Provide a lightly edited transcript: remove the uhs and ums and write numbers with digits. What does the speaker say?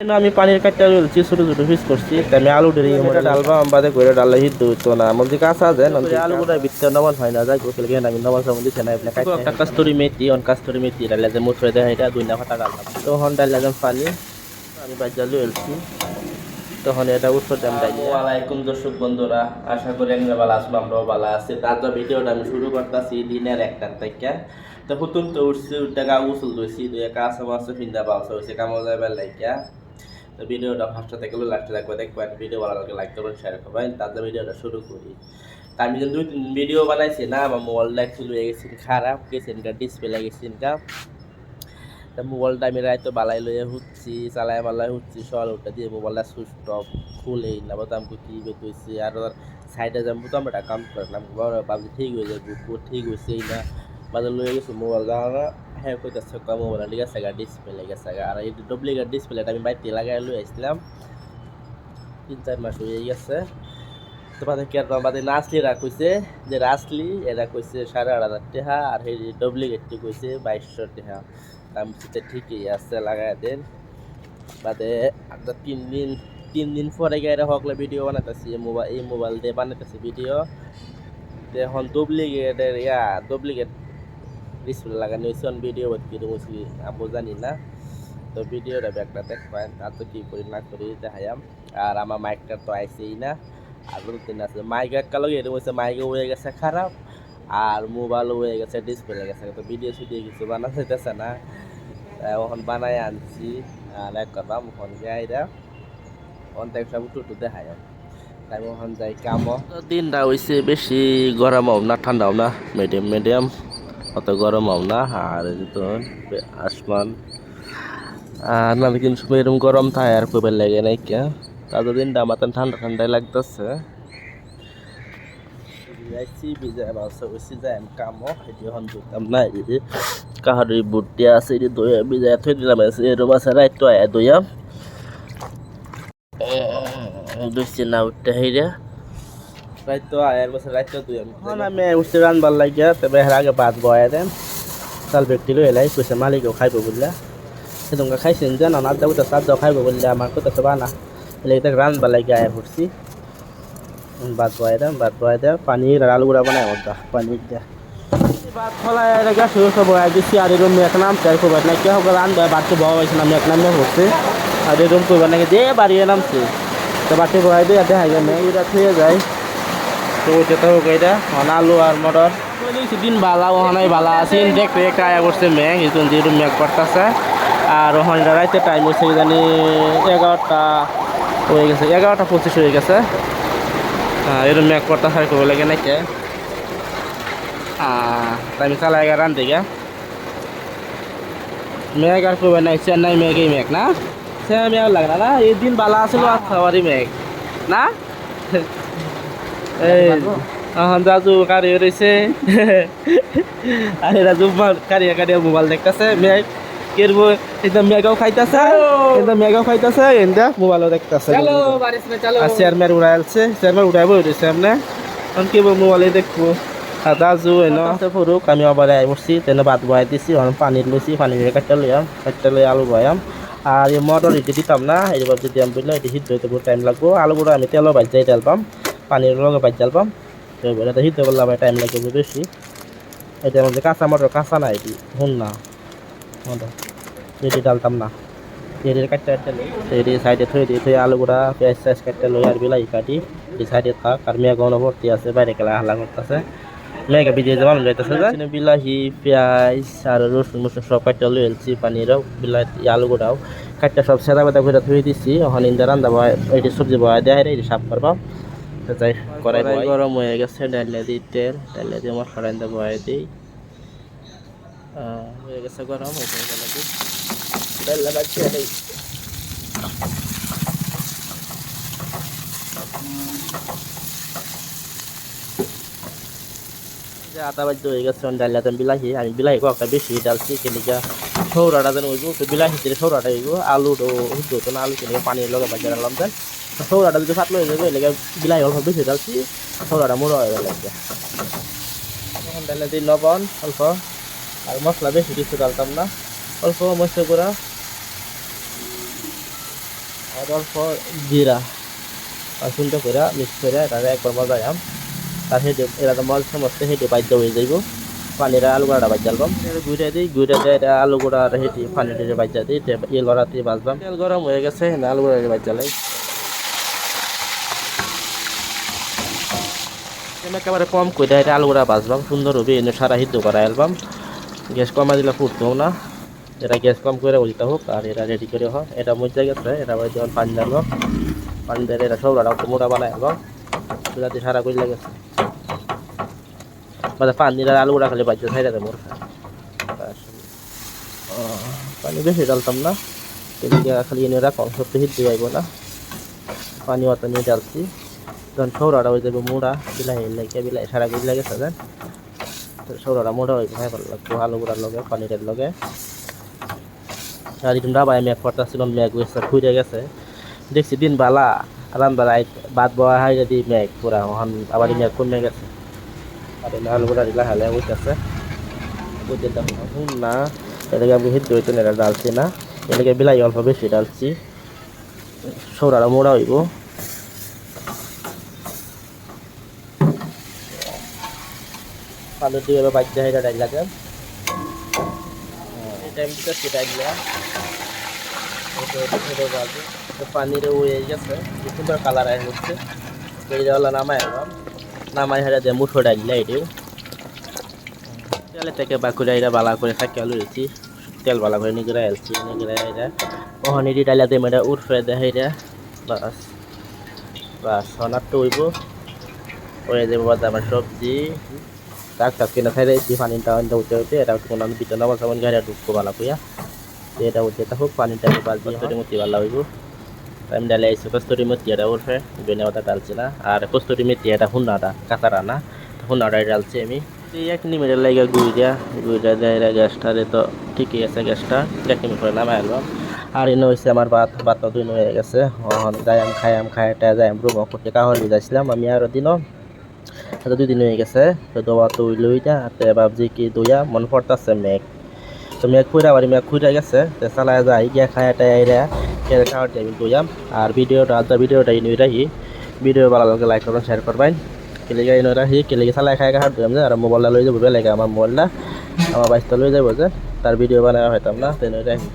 আমি পানির কাটটা রয়েছি ছোট ছোট পিস করছি আমি আলু ডেরি ডালবা বাদে করে ডাল হিদ্ধ হইতো না মধ্যে কাঁচা যায় আলু গুলা ভিতরে নবান হয় না যাই গোসল গিয়ে আমি নবান সামন দিচ্ছে না আপনার একটা কাস্তরি মেথি অন কাস্তরি মেথি ডালে যে মুঠ হয়ে দেয় এটা 2 না ফাটা ডালতাম তখন ডালে যাম পানি আমি বাজালু এলছি তখন এটা উঠতে দাম ডাইলে ওয়ালাইকুম দর্শক বন্ধুরা আশা করি আমরা ভালো আছি আমরাও ভালো আছি তার ভিডিওটা আমি শুরু করতেছি দিনের 1টার থেকে তো হুতুম তো উঠছি উঠতে গা গোসল ধুইছি দুই কাঁচা মাছ ফিন্দা পাওয়া হয়েছে কামো যাইবার লাগিয়া তো ভিডিওটা ফার্স্ট থেকে লাস্টে দেখবে দেখবেন ভিডিও ভালো লাগলে লাইক করবেন শেয়ার করবেন তারপর ভিডিওটা শুরু করি আমি কিন্তু 2-3 ভিডিও বানাইছি না আমার মোবাইলটা অ্যাকচুয়ালি গেছে খারাপ গেছে ডিসপ্লে গেছে তা মোবাইলটা আমি রাইতো বালাই লইয়া হুচ্ছি চালায় বালাই হুচ্ছি সকালটা দিয়ে মোবাইলটা সুইচ অফ খুলেই না বলতো আমাকে কি বেতইছি আর সাইডে যাবো তো আমরা কাম করলাম ভাবছি ঠিক হয়ে যাবে ঠিক হয়েছেই না বাজার লয়ে গেছি মোবাইল যাওয়া হ্যাঁ কইতাছে মোবাইল ঠিক আছে ডিসপ্লে গেছে আর এই ডুপ্লিকেট ডিসপ্লেটা আমি বাইরে লাগাই লই আসলাম 3-4 মাস হয়ে গেছে তো বাদে কি আর বাদে নাসলিরা কইছে যে রাসলি এরা কইছে 8,500 টাকা আর এই ডুপ্লিকেটটি কইছে 2200 টাকা আমি ঠিকই আছে লাগাই দেন বাদে আমরা 3 দিন পরে গিয়ে হকলে ভিডিও বানাতেছি এই মোবাইল দিয়ে বানাতেছি ভিডিও এখন ডুপ্লিকেট ডিসপ্লে লাগানো হয়েছে ভিডিও কিরকম হয়েছি আমি জানি না তো ভিডিওটা ব্যাগটা দেখবেন আর তো কী করি না করি দেখাইম আর আমার মাইকটা তো আইসেই না আর দিন আছে মাইক একটা লগে এরকম হয়েছে মাইকও হয়ে গেছে খারাপ আর মোবাইলও হয়ে গেছে ডিসপ্লে গেছে তো ভিডিও শুটিয়ে কিছু বানানো যেতেছে না এখন বানাই আনছি আর এক করবাম ওখান গাইরা অন্তেক সব উঠু দেখাই তাই ওখান যাই কাম দিনটা হয়েছে বেশি গরমও না ঠান্ডাও না মিডিয়াম অত গরমও না আর তো আসমান আর না কিন্তু এরকম গরম থাকে আর কইবার লাগে নাই কে তাদের দিনটা আমার ঠান্ডাই লাগতেছে বিজায় বাসা হয়েছি যাই আমি কামও এটি এখন ধুতাম না এই যে কাহারি বুটটি আছে এটি দইয়া বিজায় থই দিলাম এরকম আছে রাইতো আয়া দইয়া দুইছে না উঠতে হইরা রাইতো আয়ার বছর রাইতো দইয়া আমি উঠতে রানবার লাগিয়া তবে এর আগে ভাত বয়া দেন চাল ব্যক্তি লই এলাই কইছে মালিকও খাইব বললা তোমরা খাইছেন জানো না যাবো তো সাত খাইব বললে আমার কথা সবা না এলে এটা রানবার লাগিয়া আয়া পড়ছি ভাত বয়া দেন পানির আর আলু গুঁড়া বানায় ওটা পানির দেয়া ভাত ফলায় গাছ সব বয়া দিচ্ছি আর এরকম এক নাম চার করবার না কেউ রান বাড়তে বয়া হয়েছে আমি এক নামে হচ্ছে আর এরকম করবার নাকি দিয়ে বাড়িয়ে নামছে তো বাড়তে বয়া দিয়ে দেখা যায় এটা থুয়ে যায় তো ওইটা তো হোক এটা আলু আর মটর দিন বালা ওখানে বালা আছে দেখতে একটা আয়া করছে মেঘ এখন যেরকম মেঘ পড়তেছে আর ওখানে রাইতে টাইম হচ্ছে জানি 11টা হয়ে গেছে 11টা 25 হয়ে গেছে এরকম মেঘ পড়তেছে আর করবো লাগে নাকি আমি চালাই রান থেকে মেঘ আর করবে নাই চেন্নাই মেঘই মেঘ না সে মেঘ লাগে না এই দিন বালা আসলো আর খাবারই মেঘ না এই এখন রাজু কারিয়ে রয়েছে আর রাজু কারিয়া মোবাইল দেখতেছে মেঘ কেরবো এটা মেঘাও খাইতেছে এটা মোবাইলও দেখতেছে আর চেয়ারম্যান উড়াইছে চেয়ারম্যান উড়াইবো রয়েছে এমনি এখন কি মোবাইলে দেখবো আর রাজু এনে ফুরুক আমি আবার আই পড়ছি তেনে ভাত বয়াই দিছি পানির লইছি পানি কাটটা লই আলু বয়াম আর এই মটর এটি দিতাম না এইবার যদি আমি বললাম এটি সিদ্ধ হইতে বহুত টাইম লাগবো আলুগুলো আমি তেলও ভাজাই ডাল পাম পানির লগে ভাজ ডাল পাম তো এটা সিদ্ধ করলে আমার টাইম লাগবে বেশি এটা আমাদের কাঁচা মটর কাঁচা না এটি হুন না এটি ডালতাম না এটির কাটতে লই এটি সাইডে থই আলুগুড়া পেঁয়াজ কাটতে লই আর বিলাহি কাটি এই সাইডে থাক আর মেঘ ভর্তি আছে বাইরে খেলা হাল্লা করতেছে মেঘা ভিজিয়ে যাওয়া যাইতেছে যে বিলাহি পেঁয়াজ আর রসুন সব কাটতে লই এলছি পানিরও বিলাহি আলুগুড়াও কাটতে সব সেদা বেদা করে ধুয়ে দিচ্ছি ওখানে ইন্দা রান্দা এটি সবজি বয়া দেয় এটি সাফ করবা যাই কড়াই গরম হয়ে গেছে ডালিয়া দিই তেল ডালিয়া দিয়ে মশলা রান্দা বয়া দিই হয়ে গেছে গরম ডালিয়া বাচ্চা নেই আটা বাজ্য হয়ে গেছে ডালিয়াতে বিলাহি আমি বিলাহি কয়েকটা বেশি ডালছি কেনিকা সৌরাটা যেন হইব তো বিলাহি দিলে সৌরাটা হইব আলু হুদ্ধ হতো না আলু কেনিকা পানির লগে বাজ্যা ডাললাম দেন সৌরাটা যদি ফাটলো হয়ে যাবে এলাকা বিলাহি অল্প বেশি ডালছি সৌরাটা মোড়া হয়ে গেল এখন ডালিয়া দিই লবণ অল্প আর মশলা বেশি কিছু ডালতাম না অল্প মশলা গুঁড়া আর অল্প জিরা আর সুন্দর করে মিক্স করে তাহলে একবার মজায়াম তার হেঁটে এরা তো মজ সমস্ত হেঁটে বাধ্য হয়ে যাইব পানির আলু গোড়াটা বাজ জ্বালবাম গুঁড়ে দিই গুঁড়ে দিয়ে এটা আলু গোড়া হেঁটে পানি টেটে বাজ দিই ইয়ে লড়াতে বাজবাম তেল গরম হয়ে গেছে আলু গোড়া বাজ জ্বালাই একেবারে কম করে এটা আলু গোড়া বাজবাম সুন্দর হবে এনে সারা সিদ্ধ করা অ্যালবাম গ্যাস কমা দিলে ফুটতো না এটা গ্যাস কম করে উল্টা হোক আর এটা রেডি করে হোক এটা মজা গেছে এটা যখন পানি ঢালবো পানি দিয়ে এটা সবটা মোটা বানাই অ্যালবাম যাতে সারা করে গেছে মানে পানি আর আলু গোড়া খালি বাজছে সাইডে মোর পানি বেশি ডালতাম না এদিকে খালি এনে রাখো সত্যি সিদ্ধ যাইব না পানি অত নিয়ে ডালছি তখন সৌরাটা হয়ে যাবে মোড়া বিলাহি লাগে বিলাহি সারা করে লাগেছে দেন সৌরাটা মোড়া হয়ে ভাই ভালো লাগতো আলু গোড়ার লগে পানিরের লগে আর এরকম ডাবায় মেঘ পড়তেছিল মেঘ হয়েছে ঘুরে গেছে দেখছি দিন বালা রান্না বাদ বয়া হয় যদি মেঘ পুরা আবার মেঘ কমে গেছে আর আলু গোড়া দিলা হালে উঠতেছে বুঝতে শুন না এটাকে আমি হিট হইতো না এটা ডালছি না এটাকে বিলাহি অল্প বেশি ডালছি সৌরাটা মোড়া হইব পানি দিয়ে বাচ্চা এটা ডাইলা যান এই টাইমটা সেটা ডাইলা পানির হয়ে গেছে সুন্দর কালার আয় হচ্ছে এইটা নামাই আলাম নামাই হারা দিয়ে মুঠো ডাইলা এটিও তেলে থেকে বাকুড়া এটা বালা করে থাকি আলু দিচ্ছি তেল বালা করে নিগড়া এলছি নিগড়া এটা ওখানে দি ডাইলা দিয়ে এটা উঠে দেয় এটা বাস বাস সোনারটা হইব হয়ে যাবো আমার সবজি শাক টাক কিনে খাই দিয়েছি পানিটা উঠতে হতে এটা কোনো আমি বিটা নামাজ সামান গাড়ি ঢুকবো ভালো কইয়া এটা উঠতে থাকুক পানিটা বালতি কস্তুরি মতি ভালো হইব আমি ডালে আইসি কস্তুরি মতি এটা উঠে বেনে ওটা ডালছি না আর কস্তুরি মেথি এটা হুন্নাটা কাঁচারা না হুন্নাটাই ডালছি আমি এক নিমিটের লাগে গুইটা দেয় গ্যাসটারে তো ঠিকই আছে গ্যাসটা 1 মিনিট করে নামাই আলবাম আর এনে হয়েছে আমার ভাতটা দুই হয়ে গেছে যাইম খাই যাইম রুম করতে কাহর যাইছিলাম আমি আরো দিনও 2 দিন হয়ে গেছে তো দোয়া তো লইটা তে ভাবছি কি দইয়া মন পড়তাছে মেঘ তো মেঘ খুঁড়া গেছে তো চালায় যাই গিয়া খায় টাইরা খেয়ে খাওয়ার টাইম দইয়াম আর ভিডিওটা ইনুই রাখি ভিডিও ভালো লাগলে লাইক করবেন শেয়ার করবেন কেলিগা ইনুই রাখি কেলিগা চালায় খায় খাওয়ার দইয়াম যে আর মোবাইলটা লই যাবো বেলেগে আমার মোবাইলটা আমার বাইকটা লই যাবো যে তার ভিডিও বানায় হইতাম না তো ইনুই রাখি